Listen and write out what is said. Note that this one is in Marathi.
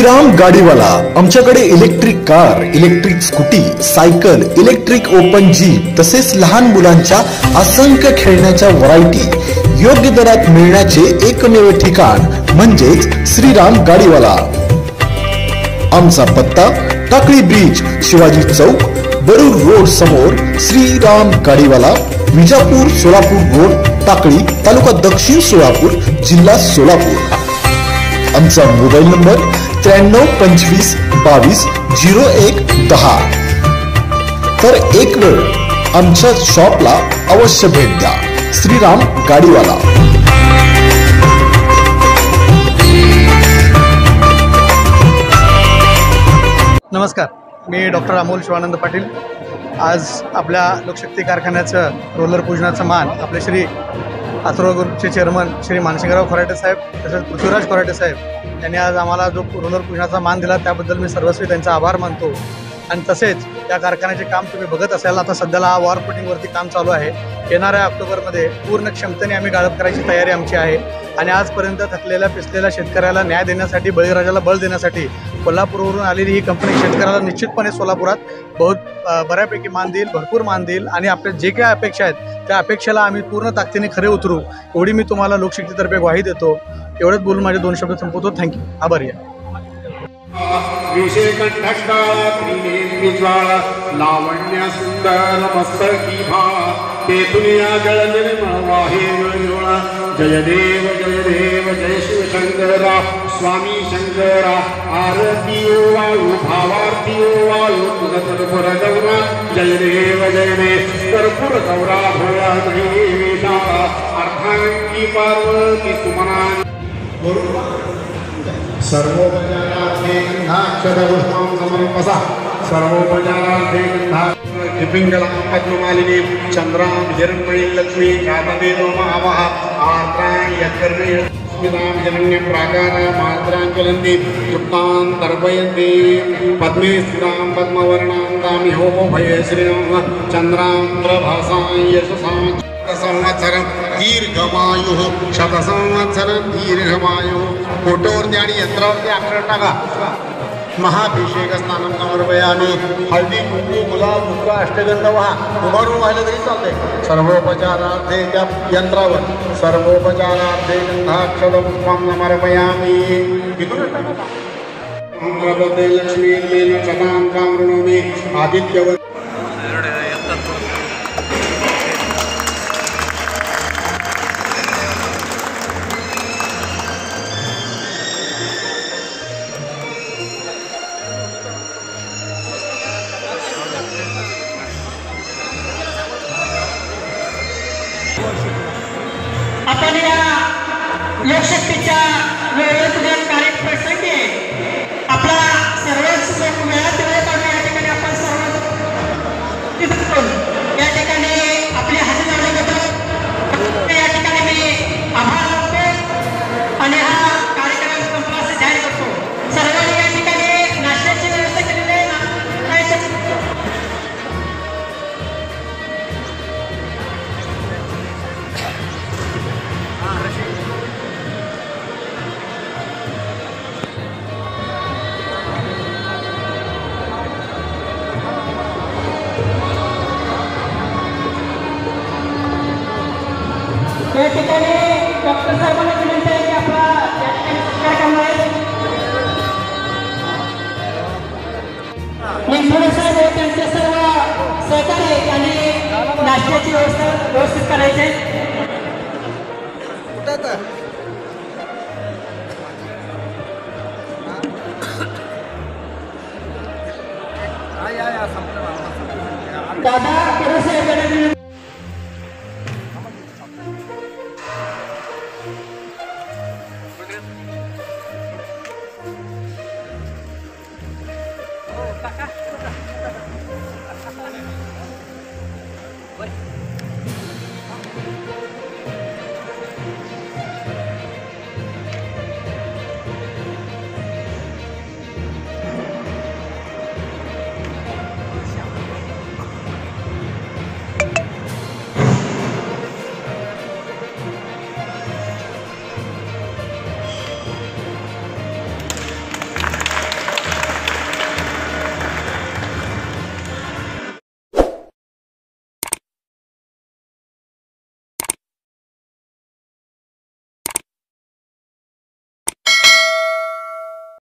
श्रीराम गाडीवाला। आमच्याकडे electric car, electric scooty, cycle, electric open jeep तसेच लहान मुलांच्या असंख्य खेळण्याच्या व्हरायटी योग्य दरात मिळण्याचे एकमेव ठिकाण म्हणजेच श्रीराम गाडीवाला। आमचा पत्ता टाकळी ब्रिज, शिवाजी चौक, बरूर रोड समोर श्रीराम गाडीवाला, विजापूर सोलापूर रोड, टाकळी, तालुका दक्षिण सोलापूर, जिल्हा सोलापूर। आमचा मोबाईल नंबर 93 25 22 0110। तर एक वेळ आमच्या शॉपला अवश्य भेट द्या। श्रीराम गाडीवाला। नमस्कार, मी डॉक्टर अमोल शिवानंद पाटील। आज आपल्या लोकशक्ती कारखान्याचं रोलर पूजनाचा मान आपले श्री अथर्व ग्रुपचे चेअरमन श्री मानसिंगराव खराटे साहेब तसेच पृथ्वीराज खराटे साहेब यांनी आज आम्हाला जो रोलर पूजनाचा मान दिला त्याबद्दल मी सर्वस्वी त्यांचा आभार मानतो। आणि तसेच या कारखान्याचे काम तुम्ही बघत असाल, आता सध्याला हा वॉर फुटिंगवरती काम चालू आहे। येणाऱ्या ऑक्टोबरमध्ये पूर्ण क्षमतेने आम्ही गाळप करायची तयारी आमची आहे। आणि आजपर्यंत थकलेल्या पिसलेल्या शेतकऱ्याला न्याय देण्यासाठी, बळीराजाला बळ देण्यासाठी कोल्हापूरवरून आलेली ही कंपनी शेतकऱ्याला निश्चितपणे सोलापुरात बऱ्यापैकी मान देईल, भरपूर मान देईल। आणि आपल्या जे काही अपेक्षा आहेत त्या अपेक्षेला आम्ही पूर्ण ताकदीने खरे उतरू एवढी मी तुम्हाला लोकशक्तीतर्फे ग्वाही देतो। एवढंच बोलून माझे 2 शब्द संपवतो। थँक्यू, आभारी आहे। लावण्य सुंदर मस्तकी भाळा ते दुनिया जय देव जय शिवशंकरा स्वामी शंकरा। आरती ओ वाळू भावार्थी ओ वाळू तुझ कर्पूर गौरा जय देव कर्पूर गौरा भोळा नाही शाळा अर्थांगी पार्वती सुमना सर्वोपचारार्थे गंधाक्षरपुष्पं समर्पसा सर्वोपचारार्थे गंधाक्षरपिंगलां पद्ममालिनी चंद्रां हिरण्मयीं लक्ष्मी जातवेदो महावः आर्द्रां यत्कर्णे स्मितां हिरण्यं प्राकारां मार्द्रां ज्वलन्ति युक्तां तर्पयन्ति पद्मे स्थितां पद्मवर्णां दामिहोपभये श्रियं चंद्रां प्रभासां यशसां संवत्सरं दीर्घमायुः शतसंवत्सरं दीर्घमायुः। फोटोवरती आणि यंत्रावरती अक्षर टाका। महाभिषेक स्नानं समर्पयामि। हळदी कुंकू गुलाब धुत्रा अष्टगंध वहा उभारून व्हायला तरी चालते। सर्वोपचारार्थे त्या यंत्रावर सर्वोपचारार्थे गंधाक्षर पुष्पं समर्पयामि। प्रभते लक्ष्मी तेन शतां कामृणोमि आदित्यवत् आपण या लोकशक्तीच्या वेळेत कार्यप्रसंगी आपला सर्वच वेळात वेळ काढून या ठिकाणी आपण सर्व या ठिकाणी आपली हाती लावल्याबद्दल या ठिकाणी मी आभार मानतो आणि हा कार्यक्रम संपला असे जाहीर करतो। सर्वांनी या ठिकाणी नाश्त्याची व्यवस्था केलेली आहे। या ठिकाणी डॉक्टर साहेबांना विनंती आहे की आपला या ठिकाणी सत्कार करणार आहे। निंबोडे साहेब व त्यांचे सर्व सहकारी आणि नाश्त्याची व्यवस्था व्यवस्थित करायचे। दादा साहेब What?